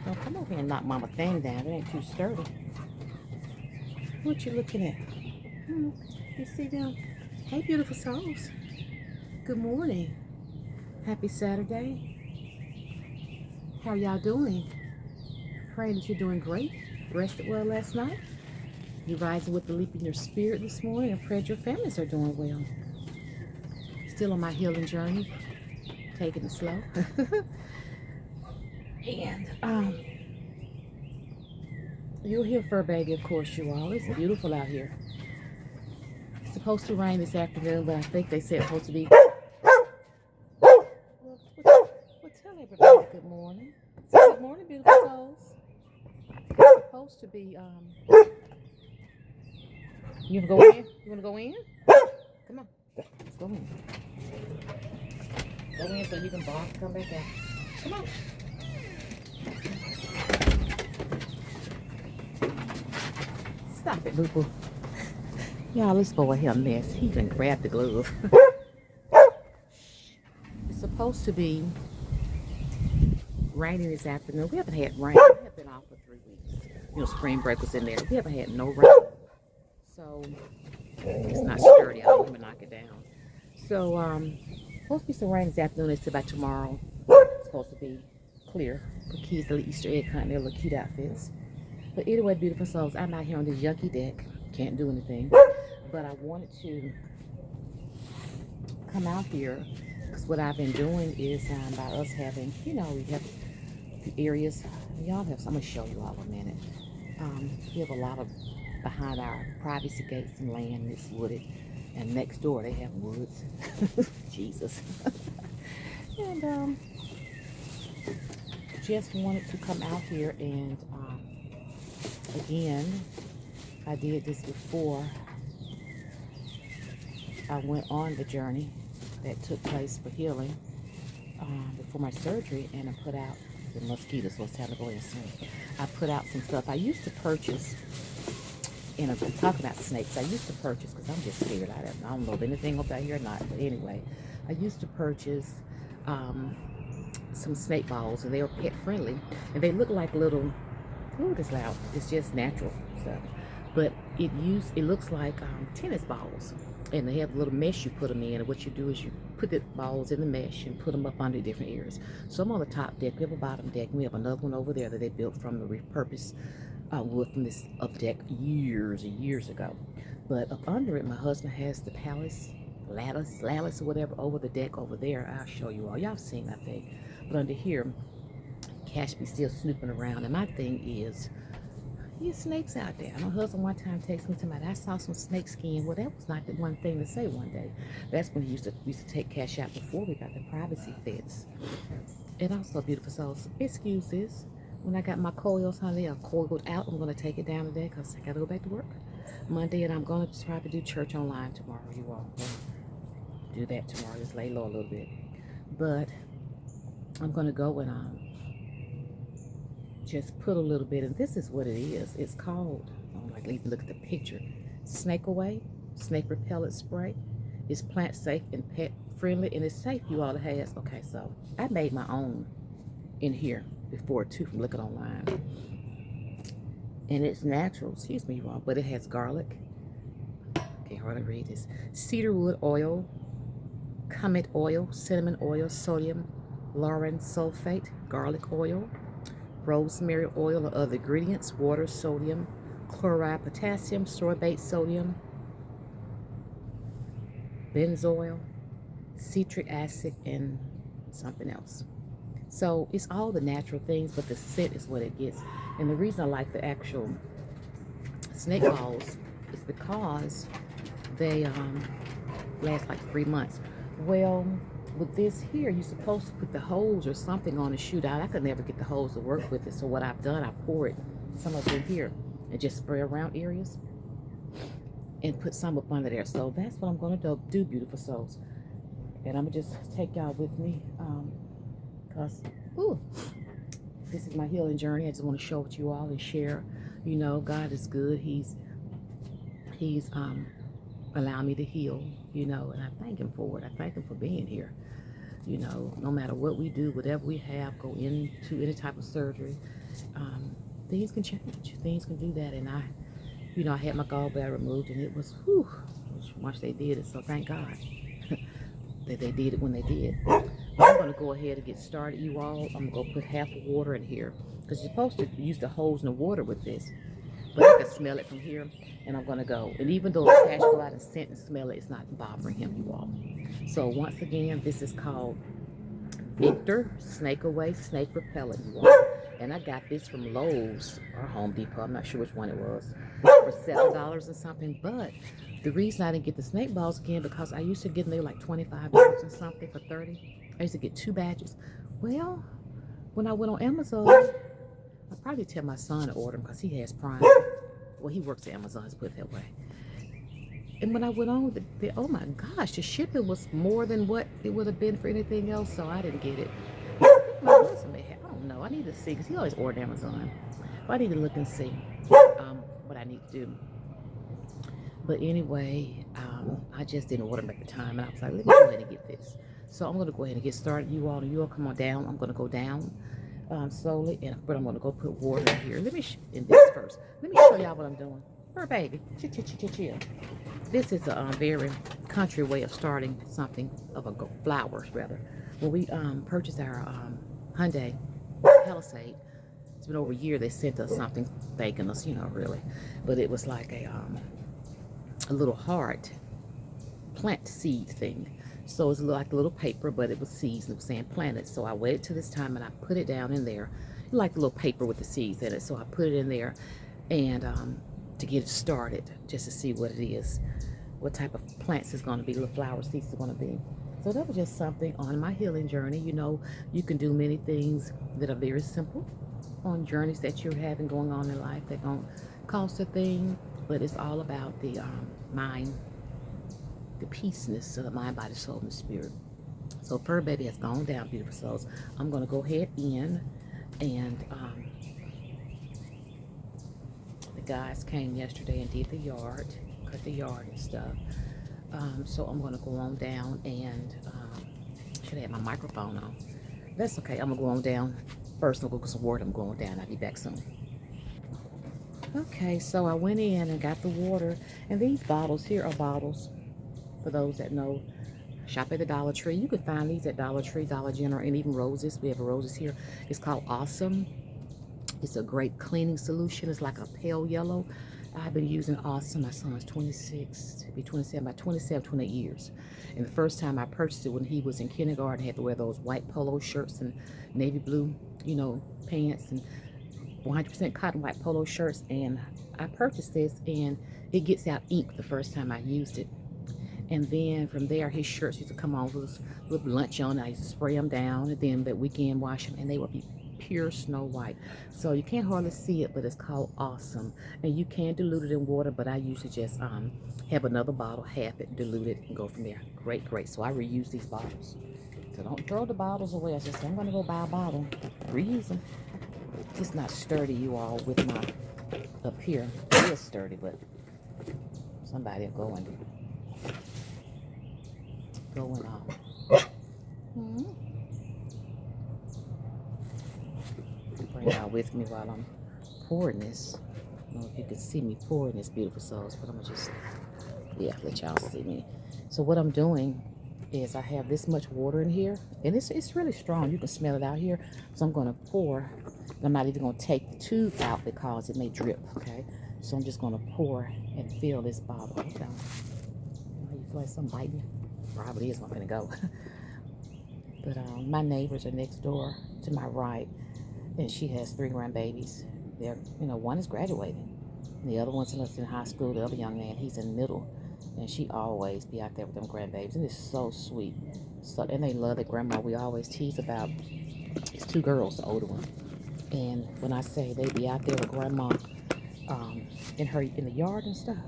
Don't come over here and knock mama thing down. It ain't too sturdy. What you looking at? Hmm. You see them? Hey, beautiful souls. Good morning. Happy Saturday. How are y'all doing? Praying that you're doing great. Rested well last night. You're rising with the leap in your spirit this morning, and pray that your families are doing well. Still on my healing journey, taking it slow. And you're here for a baby, of course you are. It's beautiful out here. It's supposed to rain this afternoon, but I think they said it's supposed to be. Well, tell everybody good morning. Say good morning, beautiful souls. It's supposed to be. You wanna go in? You wanna go in? Come on, let's go in. Go in so you can bark. Come back out. Come on. Stop it, boo boo. Y'all, this boy here a mess. He can grab the glove. It's supposed to be raining this afternoon. We haven't had rain. We have been off for 3 weeks. You know, spring break was in there. We haven't had no rain. So it's not sturdy. I don't even knock it down. So supposed to be some rain this afternoon. It's about tomorrow. It's supposed to be clear for kids to Easter egg hunt their little cute outfits. But anyway, beautiful souls, I'm out here on this yucky deck. Can't do anything. But I wanted to come out here because what I've been doing is by us having, you know, we have the areas. Y'all have, I'm going to show you all in a minute. We have a lot of behind our privacy gates and land that's wooded. And next door they have woods. Jesus. And just wanted to come out here and again, I did this before I went on the journey that took place for healing before my surgery, and I put out the mosquitoes. So it's time to go inside. I put out some stuff I used to purchase, and I'm talking about snakes. I used to purchase because I'm just scared. I don't know if anything up out here or not, but anyway, I used to purchase some snake balls, and they were pet friendly, and they look like little. Ooh, this loud. It's just natural stuff. But it looks like tennis balls. And they have a little mesh you put them in. And what you do is you put the balls in the mesh and put them up under different areas. So I'm on the top deck. We have a bottom deck. And we have another one over there that they built from the repurposed wood from this up deck years and years ago. But up under it, my husband has the lattice or whatever over the deck over there. I'll show you all. Y'all seen, I think. But under here, Cash be still snooping around, and my thing is, there's snakes out there. My husband one time texted me to my, I saw some snake skin. Well, that was not the one thing to say one day. That's when we used to take Cash out before we got the privacy fence. And also, beautiful souls, excuses. When I got my coils, honey, I coiled out. I'm going to take it down today because I got to go back to work Monday, and I'm going to try to do church online tomorrow. You all do that tomorrow. Just lay low a little bit. But I'm going to go and just put a little bit, and this is what it is. It's called, like, even look at the picture, Snake Away, snake repellent spray. It's plant safe and pet friendly, and it's safe, you all. It has, okay, so I made my own in here before too from looking online, and it's natural, excuse me, you all, but it has garlic, can't hardly read this, cedarwood oil, comet oil, cinnamon oil, sodium lauren sulfate, garlic oil, rosemary oil or other ingredients, water, sodium, chloride, potassium, sorbate sodium, benzoyl, citric acid, and something else. So it's all the natural things, but the scent is what it gets. And the reason I like the actual snake balls is because they last like 3 months. Well, with this here, you're supposed to put the hose or something on to shoot out. I could never get the hose to work with it. So what I've done, I pour it, some of it here, and just spray around areas and put some up under there. So that's what I'm going to do, beautiful souls. And I'm going to just take y'all with me because, this is my healing journey. I just want to show it to you all and share. You know, God is good. He's allowed me to heal, you know, and I thank him for it. I thank him for being here. You know, no matter what we do, whatever we have, go into any type of surgery, things can change. Things can do that. And I had my gallbladder removed, and it was, whew, once they did it, so thank God that they did it when they did. I'm going to go ahead and get started, you all. I'm going to go put half of water in here, because you're supposed to use the hose in the water with this. But I can smell it from here, and I'm going to go. And even though the cash go out and scent and smell it, it's not bothering him, you all. So once again, this is called Victor Snake Away Snake Repellent, you all. And I got this from Lowe's or Home Depot. I'm not sure which one it was. For $7 or something. But the reason I didn't get the snake balls again, because I used to get them, they were like $25 or something for 30. I used to get 2 batches. Well, when I went on Amazon, I'll probably tell my son to order them because he has Prime. Well, he works at Amazon, let's put it that way. And when I went on, oh my gosh, the shipping was more than what it would have been for anything else, so I didn't get it. My husband may have, I don't know. I need to see, because he always orders Amazon. But I need to look and see what I need to do. But anyway, I just didn't order them at the time, and I was like, let me go ahead and get this. So I'm going to go ahead and get started. You all come on down. I'm going to go down slowly, but I'm going to go put water in here. Let me in this first. Let me show y'all what I'm doing. Her baby, chill. This is a very country way of starting something of a flowers rather. When we purchased our Hyundai Palisade, it's been over a year. They sent us something thanking us, really, but it was like a little heart plant seed thing. So it's like a little paper, but it was seeds, and it was saying planted. So I waited till this time, and I put it down in there, like the little paper with the seeds in it. So I put it in there, and to get it started, just to see what it is, what type of plants it's going to be, little flower seeds are going to be. So that was just something on my healing journey. You can do many things that are very simple on journeys that you're having going on in life that don't cost a thing, but it's all about the mind, the peaceness of the mind, body, soul, and the spirit. So Fur Baby has gone down, beautiful souls. I'm going to go ahead in, and the guys came yesterday and did the yard, cut the yard and stuff. So I'm going to go on down and should have had my microphone on. That's okay. I'm going to go on down. First, I'm going to get some water. I'm going down. I'll be back soon. Okay, so I went in and got the water. And these bottles here are bottles, for those that know, shop at the Dollar Tree. You can find these at Dollar Tree, Dollar General, and even Roses. We have Roses here. It's called Awesome. It's a great cleaning solution. It's like a pale yellow. I've been using Awesome. My son was 26, to be 27, about 27, 28 years. And the first time I purchased it when he was in kindergarten, had to wear those white polo shirts and navy blue, pants and 100% cotton white polo shirts. And I purchased this, and it gets out ink the first time I used it. And then from there, his shirts used to come on with lunch on. I used to spray them down, and then that weekend wash them, and they would be pure snow white. So you can't hardly see it, but it's called Awesome. And you can dilute it in water, but I usually just have another bottle, half it, dilute it, and go from there. Great. So I reuse these bottles. So don't throw the bottles away. I just say, I'm going to go buy a bottle. Reuse them. It's not sturdy, you all, with my up here. It is sturdy, but somebody will go and off. Bring y'all with me while I'm pouring this. I don't know if you can see me pouring this, beautiful souls, but I'm gonna just, let y'all see me. So what I'm doing is I have this much water in here, and it's really strong. You can smell it out here. So I'm gonna pour. I'm not even gonna take the tube out because it may drip. Okay, so I'm just gonna pour and fill this bottle. Okay. You feel like something biting? Probably is. I'm gonna go. But my neighbors are next door to my right, and she has 3 grandbabies. They're, one is graduating, the other one's in high school. The other young man, he's in middle, and she always be out there with them grandbabies, and it's so sweet. So, and they love it. Grandma, we always tease about. It's 2 girls, the older one, and when I say they be out there with grandma, in the yard and stuff.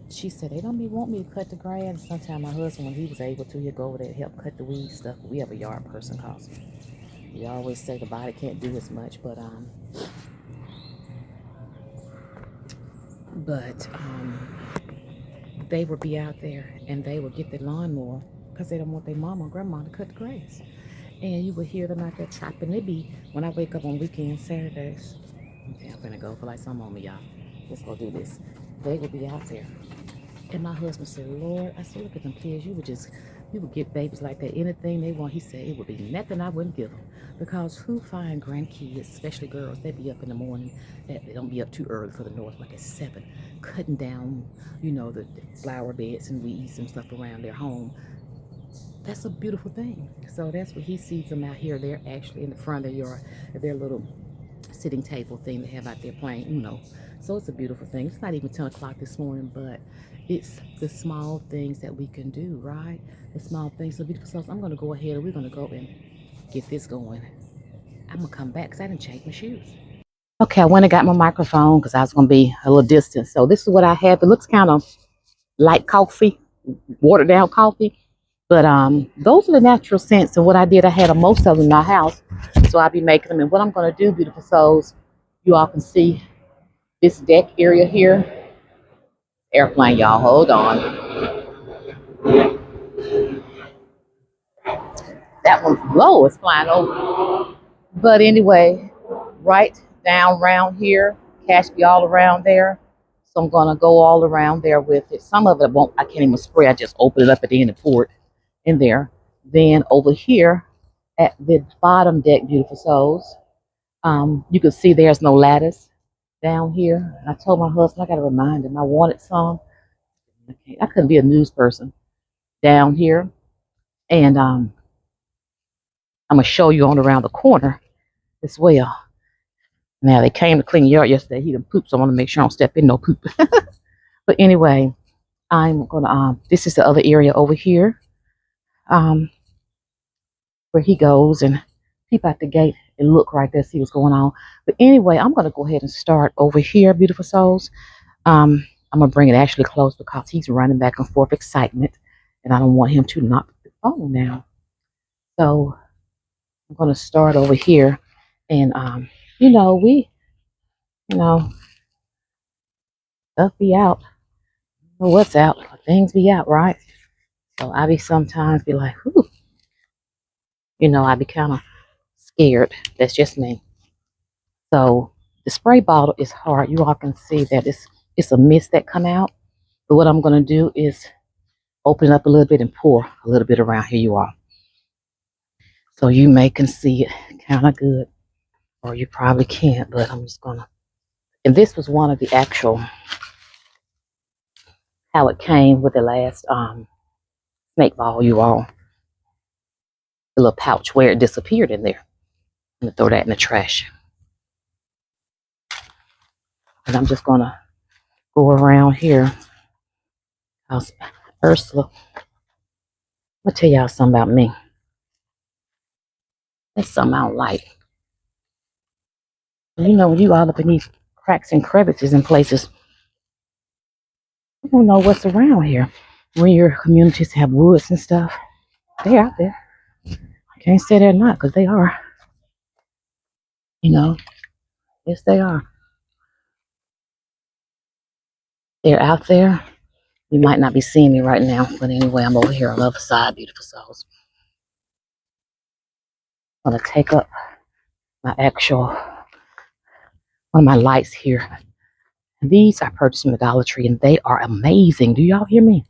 She said they don't want me to cut the grass. Sometimes my husband, when he was able to, he'd go over there and help cut the weed stuff. We have a yard person cause we always say the body can't do as much, but they would be out there and they would get the lawnmower because they don't want their mama and grandma to cut the grass. And you will hear them out there chopping. They be, when I wake up on weekends, Saturdays, okay, I'm gonna go for like some on me, y'all. Let's go do this. They will be out there. And my husband said, Lord, I said, look at them kids. You would get babies like that, anything they want. He said, it would be nothing I wouldn't give them. Because who find grandkids, especially girls, they be up in the morning. They don't be up too early for the north, like at 7, cutting down, the flower beds and weeds and stuff around their home. That's a beautiful thing. So that's what he sees them out here. They're actually in the front of their yard, their little sitting table thing they have out there playing. So it's a beautiful thing. It's not even 10 o'clock this morning, but it's the small things that we can do, right? The small things. So beautiful. So I'm going to go ahead and we're going to go and get this going. I'm going to come back because I didn't change my shoes. Okay, I went and got my microphone because I was going to be a little distant. So this is what I have. It looks kind of like coffee, watered down coffee. But those are the natural scents. And what I did, I had most of them in my house. So I'll be making them. And what I'm going to do, beautiful souls, you all can see this deck area here. Airplane, y'all. Hold on. That one's low. It's flying over. But anyway, right down around here, cash be all around there. So I'm going to go all around there with it. Some of it won't, I can't even spray. I just open it up at the end and pour it in there. Then over here at the bottom deck, beautiful souls, you can see there's no lattice down here. I told my husband, I got to remind him, I wanted some. I couldn't be a news person down here. And I'm going to show you on around the corner as well. Now, they came to clean the yard yesterday. He done pooped, so I want to make sure I don't step in no poop. But anyway, I'm going to, this is the other area over here where he goes and peep out the gate and look right there, see what's going on. But anyway, I'm going to go ahead and start over here, beautiful souls. I'm going to bring it actually close because he's running back and forth excitement, and I don't want him to knock the phone now. So I'm going to start over here. And, stuff be out. Well, what's out? Things be out, right? So I be sometimes be like, whew. I be kind of scared. That's just me. So the spray bottle is hard. You all can see that it's a mist that come out. But what I'm going to do is open it up a little bit and pour a little bit around here, you all. So you may can see it kind of good. Or you probably can't, but I'm just going to. And this was one of the actual, how it came with the last snake ball, you all. The little pouch where it disappeared in there. I'm going to throw that in the trash. And I'm just going to go around here. Ursula, I'm going to tell y'all something about me. That's something I don't like. When you all up in these cracks and crevices and places, you don't know what's around here. When your communities have woods and stuff, they're out there. I can't say they're not because they are. Yes, they are. They're out there. You might not be seeing me right now, but anyway, I'm over here on the other side, beautiful souls. I'm going to take up my actual, one of my lights here. And these I purchased from the Dollar Tree, and they are amazing. Do y'all hear me?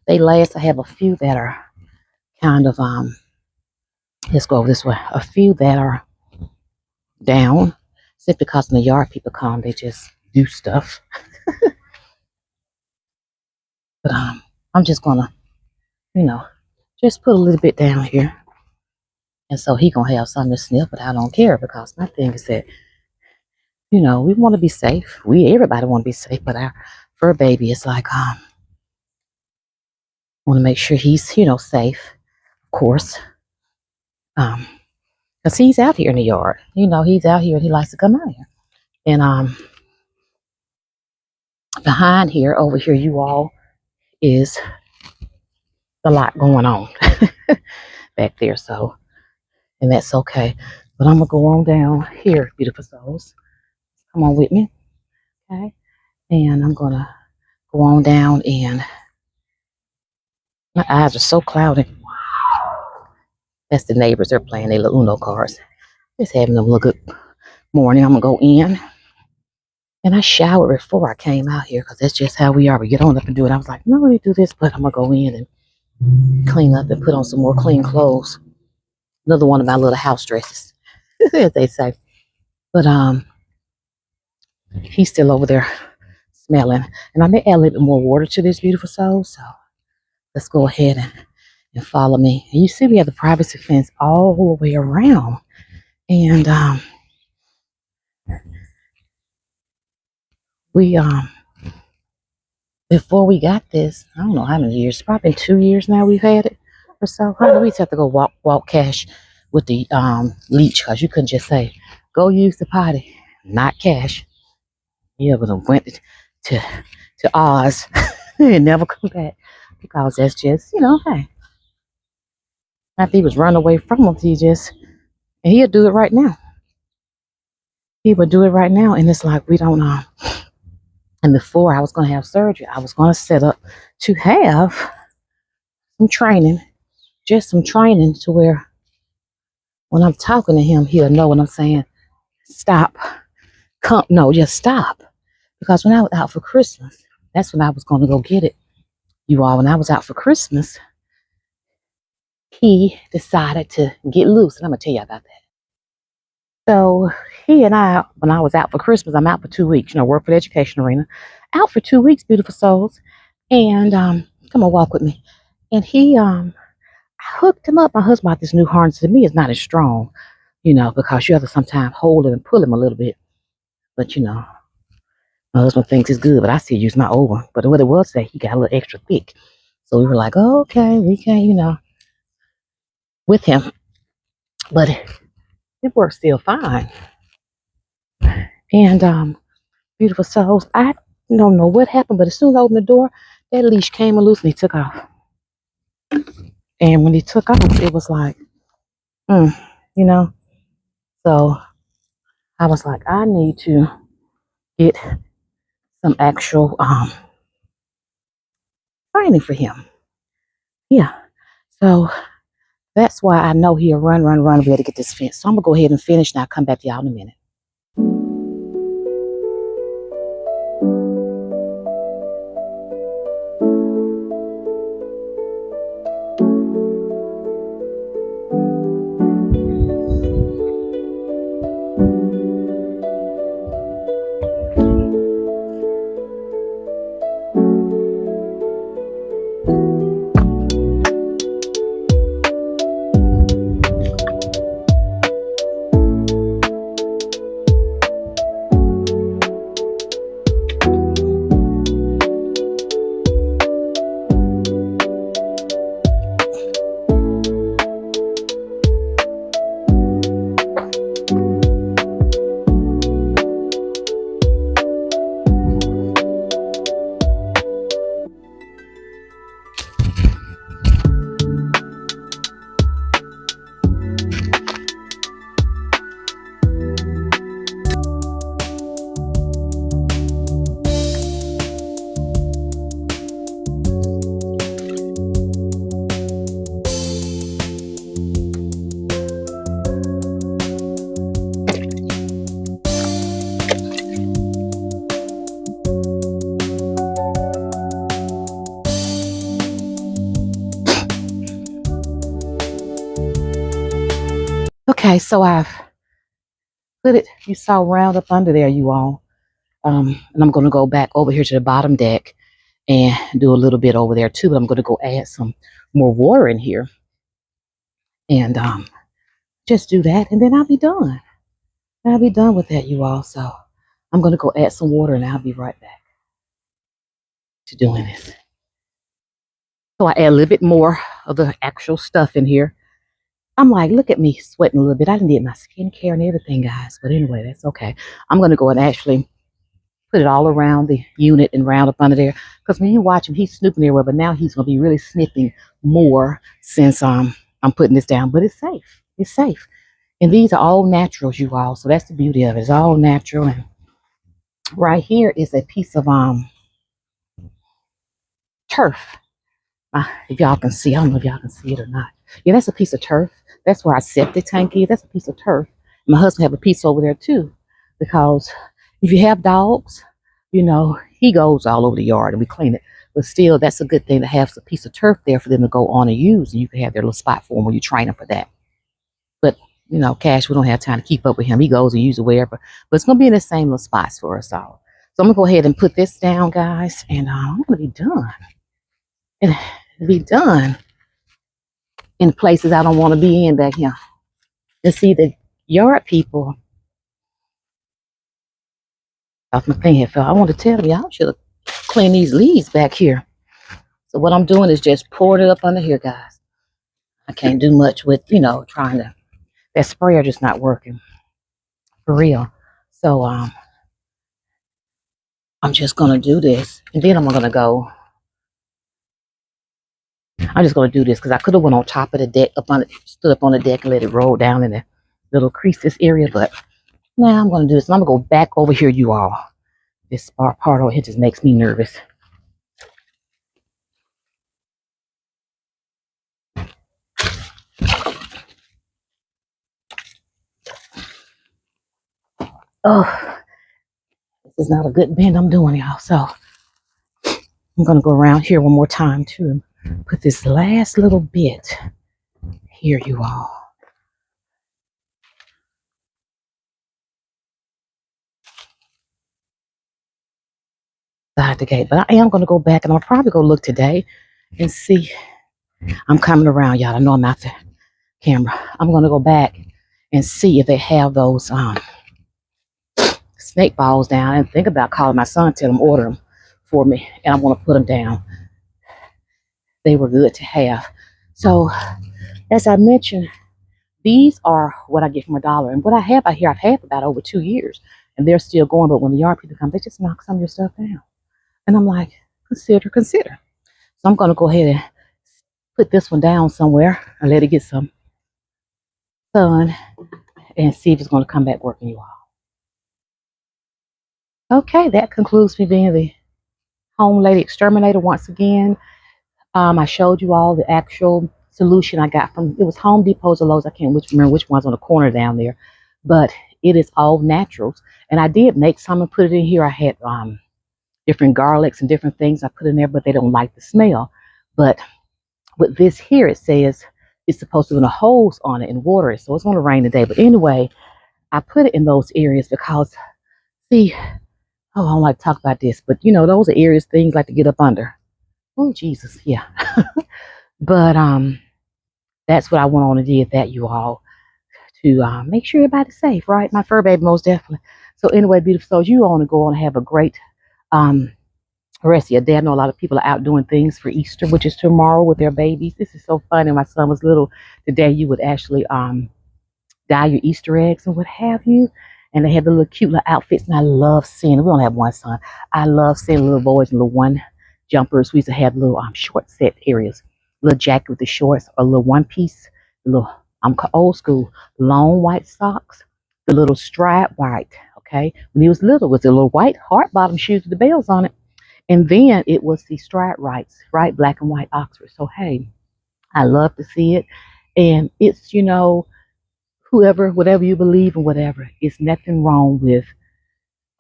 They last. I have a few that are kind of, let's go over this way. A few that are down, simply because in the yard people come, they just do stuff. But I'm just going to, just put a little bit down here. And so he gonna have something to sniff, but I don't care because my thing is that, we want to be safe. Everybody want to be safe, but our fur baby is like, want to make sure he's, safe, of course. Because he's out here in the yard. He's out here and he likes to come out here. And behind here, over here, you all, is a lot going on back there. So, and that's okay. But I'm gonna go on down here, beautiful souls. Come on with me, okay? And I'm gonna go on down, and my eyes are so cloudy. That's the neighbors. They're playing their little Uno cards. Just having them look good morning. I'm gonna go in. And I showered before I came out here because that's just how we are. We get on up and do it. I was like, no, let me do this, but I'm gonna go in and clean up and put on some more clean clothes. Another one of my little house dresses, as they say. But he's still over there smelling. And I may add a little bit more water to this beautiful soul. So let's go ahead and follow me. And you see we have the privacy fence all the way around. And we before we got this, I don't know how many years, probably 2 years now we've had it or so. Honey, we used to have to go walk Cash with the leech because you couldn't just say, go use the potty, not Cash. Yeah, but I went to Oz and never come back because that's just, hey, after he was running away from him, and he'll do it right now. He would do it right now, and it's like we don't know. And before I was going to have surgery, I was going to set up to have some training, just some training to where when I'm talking to him, he'll know what I'm saying. Stop. No, just stop. Because when I was out for Christmas, that's when I was going to go get it. You all, when I was out for Christmas, he decided to get loose. And I'm going to tell you about that. So he and I, when I was out for Christmas, I'm out for 2 weeks, work for the education arena. Out for 2 weeks, beautiful souls. And come on, walk with me. And he I hooked him up. My husband bought this new harness. To me, it's not as strong, because you have to sometimes hold it and pull him a little bit. But my husband thinks it's good, but I still use my old one. But what it was that he got a little extra thick. So we were like, oh, okay, we can, with him. But it works still fine. And beautiful souls, I don't know what happened, but as soon as I opened the door, that leash came loose and he took off. And when he took off, it was like, you know. So I was like, I need to get some actual training for him. Yeah. So that's why I know he'll run, be able to get this fence. So I'm gonna go ahead and finish and I'll come back to y'all in a minute. Okay, so I've put it, you saw round up under there, you all. And I'm gonna go back over here to the bottom deck and do a little bit over there too, but I'm gonna go add some more water in here and just do that and then I'll be done. I'll be done with that, you all. So I'm gonna go add some water and I'll be right back to doing this. So I add a little bit more of the actual stuff in here. I'm like, look at me sweating a little bit. I didn't get my skincare and everything, guys. But anyway, that's okay. I'm going to go and actually put it all around the unit and round up under there. Because when you watch him, he's snooping everywhere. But now he's going to be really sniffing more since I'm putting this down. But it's safe. It's safe. And these are all naturals, you all. So that's the beauty of it. It's all natural. And right here is a piece of turf. If y'all can see, I don't know if y'all can see it or not. Yeah, that's a piece of turf. That's where our septic tank is. That's a piece of turf. My husband have a piece over there too, because if you have dogs, he goes all over the yard and we clean it. But still, that's a good thing to have a piece of turf there for them to go on and use, and you can have their little spot for them when you train them for that. But Cash, we don't have time to keep up with him. He goes and uses it wherever, but it's gonna be in the same little spots for us all. So I'm gonna go ahead and put this down, guys, and I'm gonna be done. And be done in places I don't want to be in back here. And see, the yard people, off my thing here, fell. I want to tell you, I should have cleaned these leaves back here. So what I'm doing is just pouring it up under here, guys. I can't do much with, trying to, that sprayer just not working for real. So I'm just going to do this. And then I'm going to go, I'm just going to do this because I could have went on top of the deck, stood up on the deck and let it roll down in the little creases area. But now I'm going to do this. And I'm going to go back over here, you all. This part over here just makes me nervous. Oh, this is not a good bend I'm doing, y'all. So I'm going to go around here one more time too. Put this last little bit here, you all. Side the gate. But I am going to go back and I'll probably go look today and see. I'm coming around, y'all. I know I'm out the camera. I'm going to go back and see if they have those snake balls down, and think about calling my son, tell him order them for me, and I'm going to put them down. They were good to have. So as I mentioned, these are what I get from $1. And what I have out here, I've had for about over 2 years. And they're still going. But when the yard people come, they just knock some of your stuff down. And I'm like, consider. So I'm going to go ahead and put this one down somewhere and let it get some sun and see if it's going to come back working, you all. Okay, that concludes me being the home lady exterminator once again. I showed you all the actual solution I got from, it was Home Depot's or Lowe's. I can't remember which one's on the corner down there, but it is all naturals. And I did make some and put it in here. I had different garlics and different things I put in there, but they don't like the smell. But with this here, it says it's supposed to be a hose on it and water it, so it's going to rain today. But anyway, I put it in those areas because, see, I don't like to talk about this, but those are areas things like to get up under. Oh, Jesus, yeah. But that's what I went on and did that, you all, to make sure everybody's safe, right? My fur baby, most definitely. So anyway, beautiful souls, you want to go on and have a great rest of your day. I know a lot of people are out doing things for Easter, which is tomorrow, with their babies. This is so funny. My son was little today. You would actually dye your Easter eggs and what have you. And they had the little cute little outfits. And I love seeing, we only have one son. I love seeing little boys in little one jumpers. We used to have little short set areas, little jacket with the shorts, a little one piece, little, I'm old school, long white socks, the little striped white. Okay, when he was little, it was the little white heart bottom shoes with the bells on it. And then it was the striped rights, right? Black and white Oxford. So, hey, I love to see it. And it's, whoever, whatever you believe in, whatever, it's nothing wrong with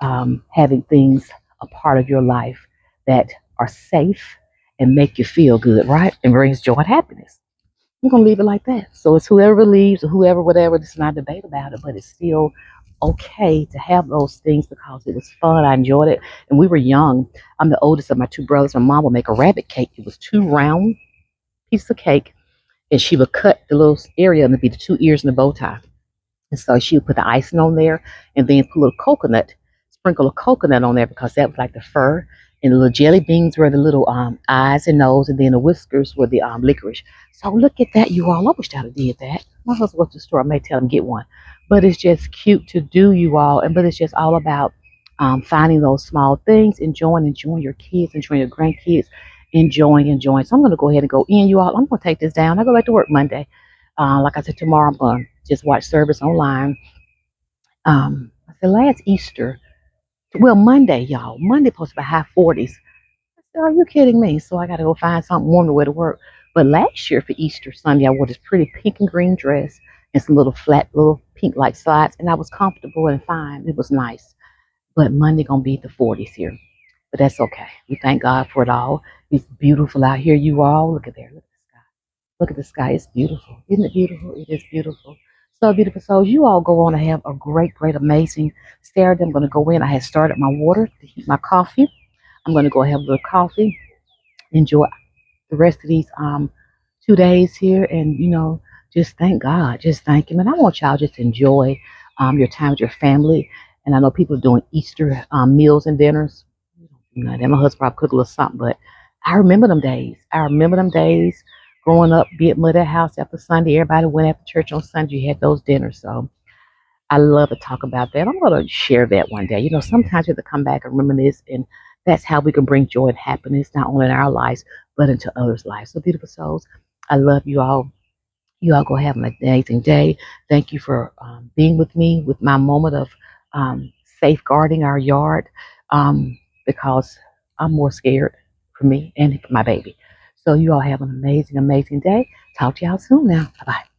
having things a part of your life that are safe and make you feel good, right? And brings joy and happiness. I'm going to leave it like that. So it's whoever believes or whoever, whatever, this is not a debate about it, but it's still okay to have those things because it was fun. I enjoyed it. And we were young. I'm the oldest of my two brothers. My mom would make a rabbit cake. It was 2 round pieces of cake, and she would cut the little area and it'd be the 2 ears and the bow tie. And so she would put the icing on there and then put a little coconut, sprinkle a coconut on there because that was like the fur. And the little jelly beans were the little eyes and nose, and then the whiskers were the licorice. So look at that, you all. I wish I'd have did that. My husband went to the store. I may tell him get one. But it's just cute to do, you all. But it's just all about finding those small things, enjoying your kids, enjoying your grandkids, enjoying. So I'm going to go ahead and go in, you all. I'm going to take this down. I go back to work Monday. Like I said, tomorrow I'm going to just watch service online. The last Easter, well, Monday, y'all. Monday supposed to be high 40s. Are you kidding me? So I got to go find something warm to wear to work. But last year for Easter Sunday, I wore this pretty pink and green dress and some little flat, little pink like slides, and I was comfortable and fine. It was nice. But Monday gonna be the 40s here. But that's okay. We thank God for it all. It's beautiful out here, you all. Look at there. Look at the sky. Look at the sky. It's beautiful. Isn't it beautiful? It is beautiful. So beautiful. So you all go on to have a great, great, amazing Saturday. I'm gonna go in. I had started my water to heat my coffee. I'm gonna go have a little coffee, enjoy the rest of these 2 days here, and just thank God, just thank Him. And I want y'all just enjoy your time with your family. And I know people are doing Easter meals and dinners. Then my husband probably cook a little something, but I remember them days. I remember them days growing up, being at Mother House after Sunday. Everybody went after church on Sunday. You had those dinners, so I love to talk about that. I'm going to share that one day. Sometimes you have to come back and reminisce, and that's how we can bring joy and happiness, not only in our lives, but into others' lives. So, beautiful souls, I love you all. You all go have an amazing day. Thank you for being with me with my moment of safeguarding our yard because I'm more scared for me and for my baby. So, you all have an amazing, amazing day. Talk to y'all soon now. Bye bye.